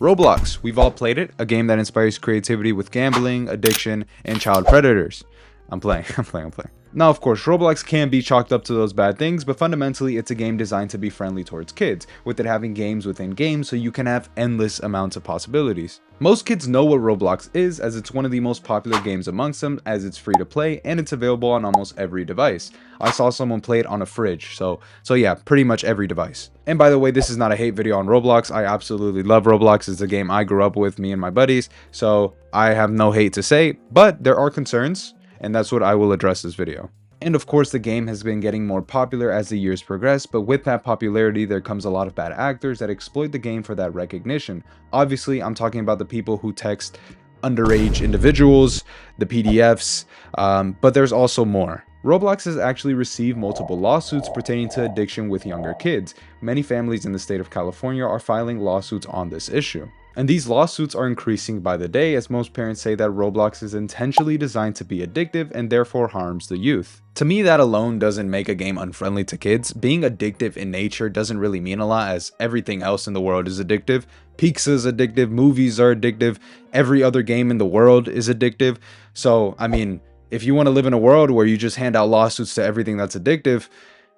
Roblox, we've all played it, a game that inspires creativity with gambling, addiction, and child predators. I'm playing. Now, of course, Roblox can be chalked up to those bad things, but fundamentally, it's a game designed to be friendly towards kids, with it having games within games so you can have endless amounts of possibilities. Most kids know what Roblox is, as it's one of the most popular games amongst them, as it's free to play, and it's available on almost every device. I saw someone play it on a fridge, so yeah, pretty much every device. And by the way, this is not a hate video on Roblox. I absolutely love Roblox. It's a game I grew up with, me and my buddies, so I have no hate to say, but there are concerns, and that's what I will address this video. And of course, the game has been getting more popular as the years progress, but with that popularity there comes a lot of bad actors that exploit the game for that recognition. Obviously, I'm talking about the people who text underage individuals, the PDFs, but there's also more. Roblox has actually received multiple lawsuits pertaining to addiction with younger kids. Many families in the state of California are filing lawsuits on this issue. And these lawsuits are increasing by the day, as most parents say that Roblox is intentionally designed to be addictive and therefore harms the youth. To me, that alone doesn't make a game unfriendly to kids. Being addictive in nature doesn't really mean a lot, as everything else in the world is addictive. Pizza is addictive, movies are addictive, every other game in the world is addictive. So, I mean, if you want to live in a world where you just hand out lawsuits to everything that's addictive,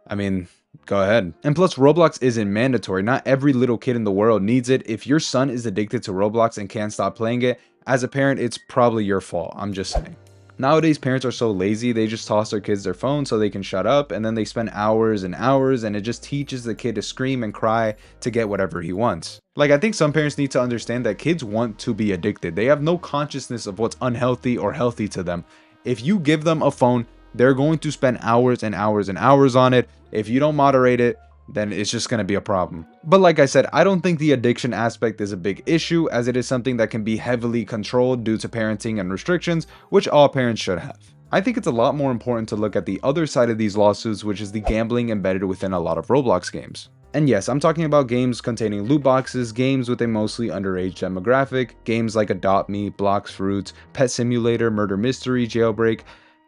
I mean, go ahead. And plus, Roblox isn't mandatory. Not every little kid in the world needs it. If your son is addicted to Roblox and can't stop playing it, as a parent, it's probably your fault. I'm just saying. Nowadays, parents are so lazy, they just toss their kids their phone so they can shut up, and then they spend hours and hours, and it just teaches the kid to scream and cry to get whatever he wants. Like, I think some parents need to understand that kids want to be addicted. They have no consciousness of what's unhealthy or healthy to them. If you give them a phone, they're going to spend hours and hours and hours on it. If you don't moderate it, then it's just going to be a problem. But like I said, I don't think the addiction aspect is a big issue, as it is something that can be heavily controlled due to parenting and restrictions, which all parents should have. I think it's a lot more important to look at the other side of these lawsuits, which is the gambling embedded within a lot of Roblox games. And yes, I'm talking about games containing loot boxes, games with a mostly underage demographic, games like Adopt Me, Blocks Fruits, Pet Simulator, Murder Mystery, Jailbreak,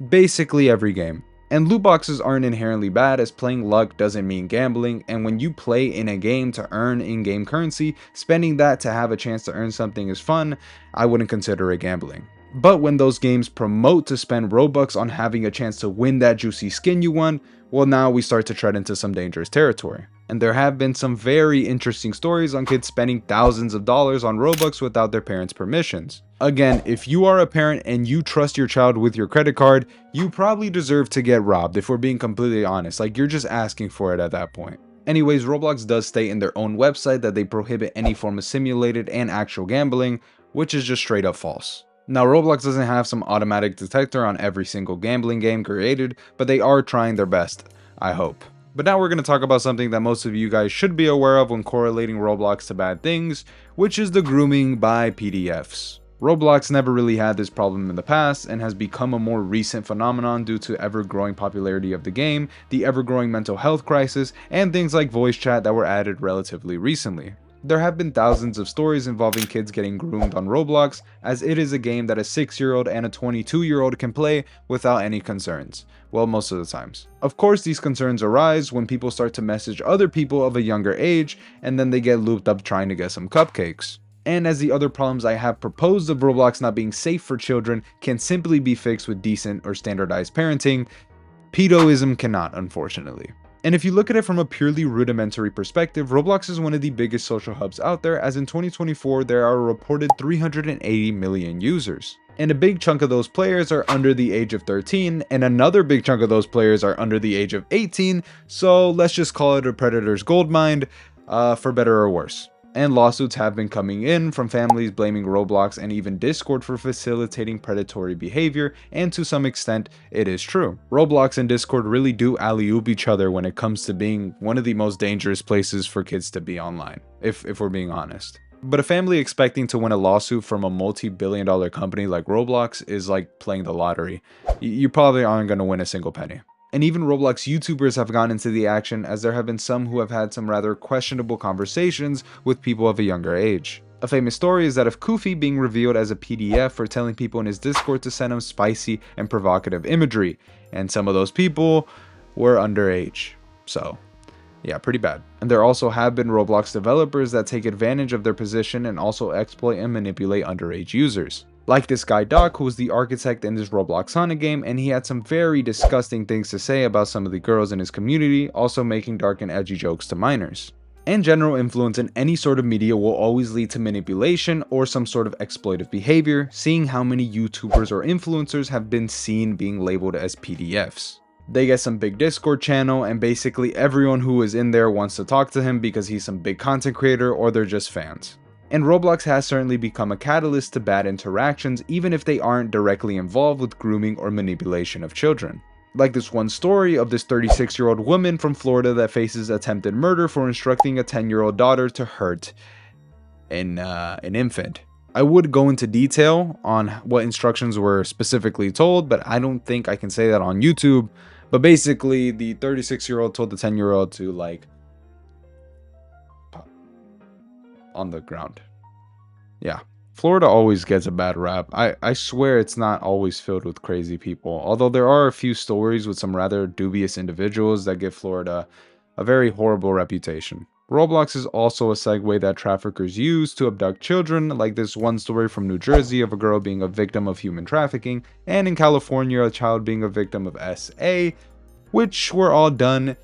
basically every game. And loot boxes aren't inherently bad, as playing luck doesn't mean gambling, and when you play in a game to earn in-game currency, spending that to have a chance to earn something is fun. I wouldn't consider it gambling. But when those games promote to spend Robux on having a chance to win that juicy skin you want, well, now we start to tread into some dangerous territory. And there have been some very interesting stories on kids spending thousands of dollars on Robux without their parents' permissions. Again, if you are a parent and you trust your child with your credit card, you probably deserve to get robbed, if we're being completely honest. Like, you're just asking for it at that point. Anyways, Roblox does state in their own website that they prohibit any form of simulated and actual gambling, which is just straight up false. Now, Roblox doesn't have some automatic detector on every single gambling game created, but they are trying their best, I hope. But now we're going to talk about something that most of you guys should be aware of when correlating Roblox to bad things, which is the grooming by PDFs. Roblox never really had this problem in the past and has become a more recent phenomenon due to ever-growing popularity of the game, the ever-growing mental health crisis, and things like voice chat that were added relatively recently. There have been thousands of stories involving kids getting groomed on Roblox, as it is a game that a 6-year-old and a 22-year-old can play without any concerns. Well, most of the times. Of course, these concerns arise when people start to message other people of a younger age, and then they get looped up trying to get some cupcakes. And as the other problems I have proposed of Roblox not being safe for children can simply be fixed with decent or standardized parenting, pedoism cannot, unfortunately. And if you look at it from a purely rudimentary perspective, Roblox is one of the biggest social hubs out there, as in 2024 there are a reported 380 million users. And a big chunk of those players are under the age of 13, and another big chunk of those players are under the age of 18, so let's just call it a predator's goldmine, for better or worse. And lawsuits have been coming in from families blaming Roblox and even Discord for facilitating predatory behavior, and to some extent, it is true. Roblox and Discord really do alley-oop each other when it comes to being one of the most dangerous places for kids to be online, if we're being honest. But a family expecting to win a lawsuit from a multi-billion-dollar company like Roblox is like playing the lottery. You probably aren't going to win a single penny. And even Roblox YouTubers have gotten into the action, as there have been some who have had some rather questionable conversations with people of a younger age. A famous story is that of Koofy being revealed as a PDF for telling people in his Discord to send him spicy and provocative imagery, and some of those people were underage. So, Yeah, pretty bad. And there also have been Roblox developers that take advantage of their position and also exploit and manipulate underage users. Like this guy Doc, who was the architect in this Roblox Sonic game, and he had some very disgusting things to say about some of the girls in his community, also making dark and edgy jokes to minors. And general influence in any sort of media will always lead to manipulation or some sort of exploitive behavior, seeing how many YouTubers or influencers have been seen being labeled as PDFs. They get some big Discord channel, and basically everyone who is in there wants to talk to him because he's some big content creator or they're just fans. And Roblox has certainly become a catalyst to bad interactions, even if they aren't directly involved with grooming or manipulation of children. Like this one story of this 36-year-old woman from Florida that faces attempted murder for instructing a 10-year-old daughter to hurt an infant. I would go into detail on what instructions were specifically told, but I don't think I can say that on YouTube. But basically, the 36-year-old told the 10-year-old to, like, pop on the ground. Yeah. Florida always gets a bad rap. I swear it's not always filled with crazy people, although there are a few stories with some rather dubious individuals that give Florida a very horrible reputation. Roblox is also a segue that traffickers use to abduct children, like this one story from New Jersey of a girl being a victim of human trafficking, and in California a child being a victim of SA, which were all done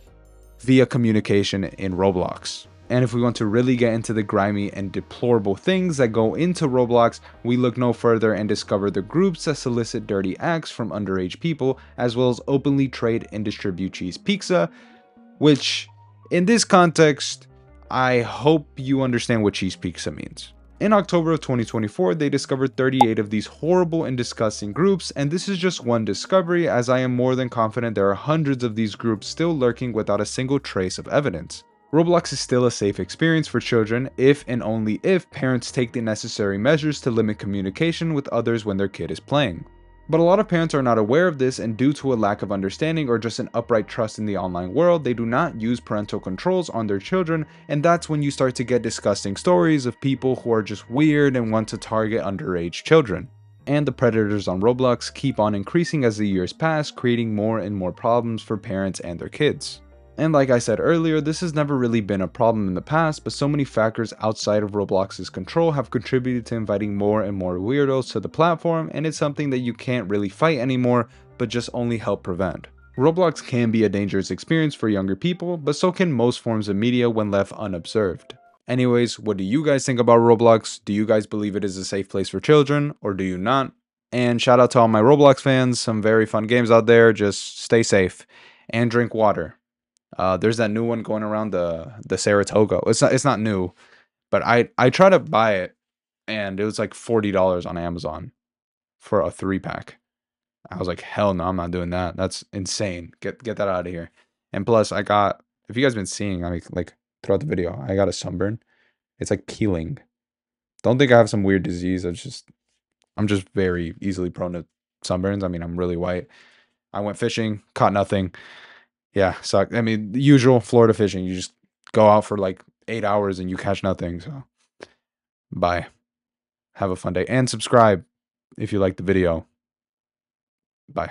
via communication in Roblox. And if we want to really get into the grimy and deplorable things that go into Roblox, we look no further and discover the groups that solicit dirty acts from underage people, as well as openly trade and distribute cheese pizza, which, in this context, I hope you understand what cheese pizza means. In October of 2024, they discovered 38 of these horrible and disgusting groups, and this is just one discovery, as I am more than confident there are hundreds of these groups still lurking without a single trace of evidence. Roblox is still a safe experience for children if and only if parents take the necessary measures to limit communication with others when their kid is playing. But a lot of parents are not aware of this, and due to a lack of understanding or just an upright trust in the online world, they do not use parental controls on their children, and that's when you start to get disgusting stories of people who are just weird and want to target underage children. And the predators on Roblox keep on increasing as the years pass, creating more and more problems for parents and their kids. And like I said earlier, this has never really been a problem in the past, but so many factors outside of Roblox's control have contributed to inviting more and more weirdos to the platform, and it's something that you can't really fight anymore, but just only help prevent. Roblox can be a dangerous experience for younger people, but so can most forms of media when left unobserved. Anyways, what do you guys think about Roblox? Do you guys believe it is a safe place for children, or do you not? And shout out to all my Roblox fans, some very fun games out there, just stay safe and drink water. There's that new one going around, the Saratoga. It's not new, but I tried to buy it and it was like $40 on Amazon for a 3-pack. I was like, hell no, I'm not doing that. That's insane. Get that out of here. And plus, if you guys been seeing, I mean, like throughout the video, I got a sunburn. It's like peeling. Don't think I have some weird disease. I'm just very easily prone to sunburns. I mean, I'm really white. I went fishing, caught nothing. Yeah, suck. I mean, the usual Florida fishing. You just go out for like 8 hours and you catch nothing. So, bye. Have a fun day and subscribe if you like the video. Bye.